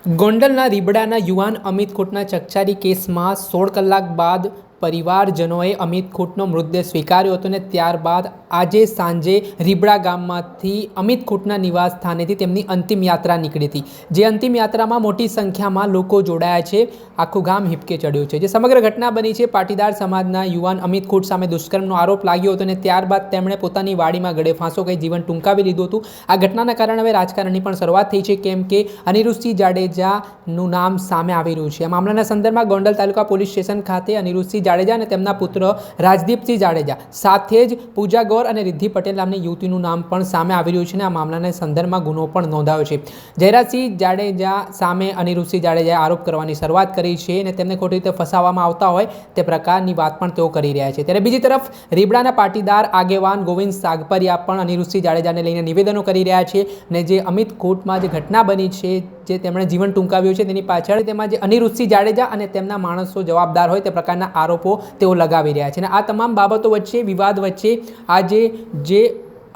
ગોંડલના રીબડાના યુવાન અમિત ખૂંટના ચકચારી કેસમાં 16 કલાક બાદ પરિવારજનોએ અમિત ખૂંટનો મૃતદેહ સ્વીકાર્યો હતો અને ત્યારબાદ આજે સાંજે રીબડા ગામમાંથી અમિત ખૂંટના નિવાસ સ્થાનેથી તેમની અંતિમ યાત્રા નીકળી હતી। જે અંતિમ યાત્રામાં મોટી સંખ્યામાં લોકો જોડાયા છે। આખું ગામ હિપકે ચડ્યું છે। જે સમગ્ર ઘટના બની છે પાટીદાર સમાજના યુવાન અમિત ખૂંટ સામે દુષ્કર્મનો આરોપ લાગ્યો હતો અને ત્યારબાદ તેમણે પોતાની વાડીમાં ગળે ફાંસો કહી જીવન ટૂંકાવી લીધું હતું। આ ઘટનાના કારણે હવે રાજકારણની પણ શરૂઆત થઈ છે, કેમ કે અનિરુદ્ધસિંહ જાડેજાનું નામ સામે આવી રહ્યું છે। આ મામલાના સંદર્ભમાં ગોંડલ તાલુકા પોલીસ સ્ટેશન ખાતે અનિરુદ્ધસિંહ જાડેજા અને તેમના પુત્ર રાજદીપસિંહ જાડેજા સાથે જ પૂજા ગૌર અને રિદ્ધિ પટેલ નામની યુવતીનું નામ પણ સામે આવી રહ્યું છે અને આ મામલાના સંદર્ભમાં ગુનો પણ નોંધાયો છે। જયરાજસિંહ જાડેજા સામે અનિરુદ્ધસિંહ જાડેજાએ આરોપ કરવાની શરૂઆત કરી છે અને તેમને ખોટી રીતે ફસાવવામાં આવતા હોય તે પ્રકારની વાત પણ તેઓ કરી રહ્યા છે। ત્યારે બીજી તરફ રીબડાના પાટીદાર આગેવાન ગોવિંદ સાગપરિયા પણ અનિરુદ્ધસિંહ જાડેજાને લઈને નિવેદનો કરી રહ્યા છે અને જે અમિત ખૂંટમાં જે ઘટના બની છે, જે તેમણે જીવન ટૂંકાવ્યું છે, તેની પાછળ તેમાં જે અનિરુદ્ધસિંહ જાડેજા અને તેમના માણસો જવાબદાર હોય તે પ્રકારના આરોપો તેઓ લગાવી રહ્યા છે। અને આ તમામ બાબતો વચ્ચે, વિવાદ વચ્ચે આજે જે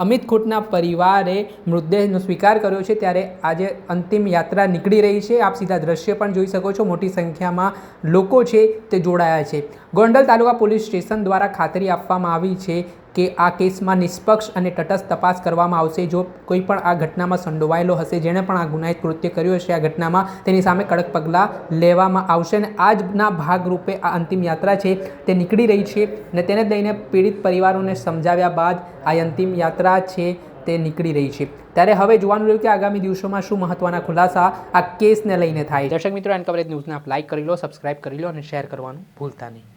અમિત ખૂંટના પરિવારે મૃતદેહનો સ્વીકાર કર્યો છે, ત્યારે આજે અંતિમ યાત્રા નીકળી રહી છે। આપ સીધા દ્રશ્ય પણ જોઈ શકો છો, મોટી સંખ્યામાં લોકો છે તે જોડાયા છે। ગોંડલ તાલુકા પોલીસ સ્ટેશન દ્વારા ખાતરી આપવામાં આવી છે કે આ કેસમાં નિષ્પક્ષ અને તટસ્થ તપાસ કરવામાં આવશે। જો કોઈ પણ આ ઘટનામાં સંડોવાયેલો હશે, જેણે પણ આ ગુનાહિત કૃત્ય કર્યું હશે આ ઘટનામાં, તેની સામે કડક પગલાં લેવામાં આવશે। અને આજના ભાગરૂપે આ અંતિમ યાત્રા છે તે નીકળી રહી છે અને તેને લઈને પીડિત પરિવારોને સમજાવ્યા બાદ આ અંતિમ યાત્રા છે તે નીકળી રહી છે। ત્યારે હવે જોવાનું રહ્યું કે આગામી દિવસોમાં શું મહત્વના ખુલાસા આ કેસને લઈને થાય। દર્શક મિત્રો, એન કવરેજ ન્યૂઝને આપ લાઇક કરી લો, સબસ્ક્રાઇબ કરી લો અને શેર કરવાનું ભૂલતા નહીં।